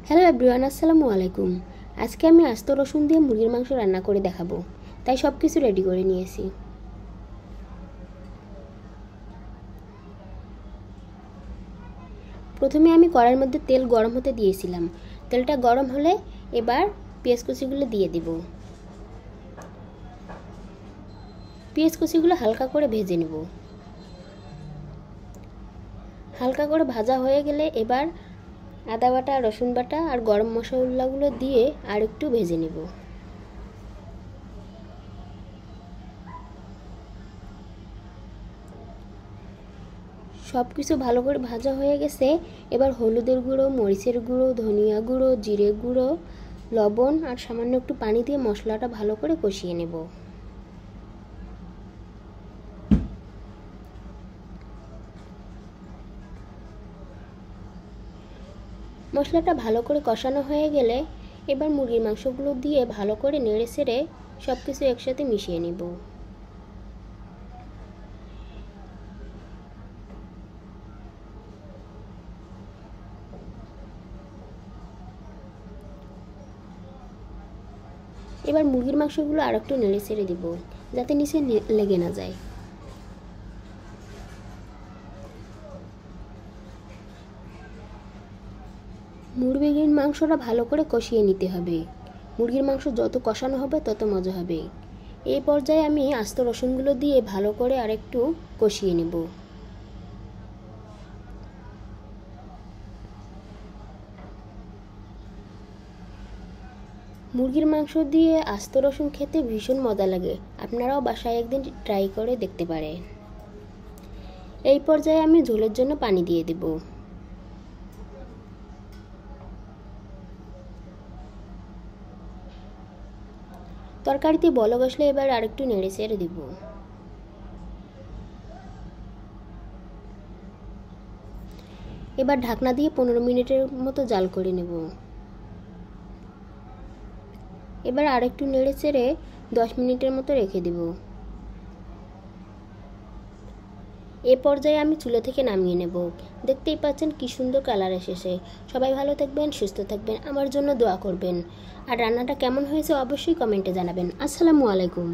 Hello everyone, আসসালামু আলাইকুম। আজকে আমি আস্ত রসুন দিয়ে মুরগির মাংস রান্না করে দেখাবো, তাই সব কিছু রেডি করে নিয়েছি। প্রথমে আমি কড়াইয়ের মধ্যে তেল গরম হতে দিয়েছিলাম। তেলটা গরম হলে এবার পেঁয়াজ কুচিগুলো দিয়ে দিব। পেঁয়াজ কুচিগুলো হালকা করে ভেজে নেব। হালকা করে ভাজা হয়ে গেলে এবার আদা বাটা, রসুন বাটা আর গরম মশলাগুলো দিয়ে আর একটু ভেজে নেব। সব কিছু ভালো করে ভাজা হয়ে গেছে। এবার হলুদের গুঁড়ো, মরিচের গুঁড়ো, ধনিয়া গুঁড়ো, জিরে গুঁড়ো, লবণ আর সামান্য একটু পানি দিয়ে মশলাটা ভালো করে কষিয়ে নেব। মশলাটা ভালো করে কষানো হয়ে গেলে এবার মুরগির মাংসগুলো দিয়ে ভালো করে নেড়ে চেড়ে সব কিছু একসাথে মিশিয়ে নেব। এবার মুরগির মাংসগুলো আর একটু নেড়ে ছেড়ে দিব, যাতে নিচে লেগে না যায়। মুরগির মাংসটা ভালো করে কষিয়ে নিতে হবে। মুরগির মাংস যত কষানো হবে তত মজা হবে। এই পর্যায়ে আমি আস্ত রসুনগুলো দিয়ে ভালো করে আরেকটু কষিয়ে নেব। মুরগির মাংস দিয়ে আস্ত রসুন খেতে ভীষণ মজা লাগে। আপনারাও বাসায় একদিন ট্রাই করে দেখতে পারেন। এই পর্যায়ে আমি ঝোলের জন্য পানি দিয়ে দেব। তরকারিতে বলক আসলে এবার আরেকটু নেড়ে চেড়ে দিব। এবার ঢাকনা দিয়ে 15 মিনিটের মতো জাল করে নেব। এবার আরেকটু নেড়ে চেড়ে 10 মিনিটের মতো রেখে দেব। এ পর্যায়ে আমি চুলা থেকে নামিয়ে নেব। দেখতেই পাচ্ছেন কি সুন্দর কালার এসেছে। সবাই ভালো থাকবেন, সুস্থ থাকবেন, আমার জন্য দোয়া করবেন। আর রান্নাটা কেমন হয়েছে অবশ্যই কমেন্টে জানাবেন। আসসালামু আলাইকুম।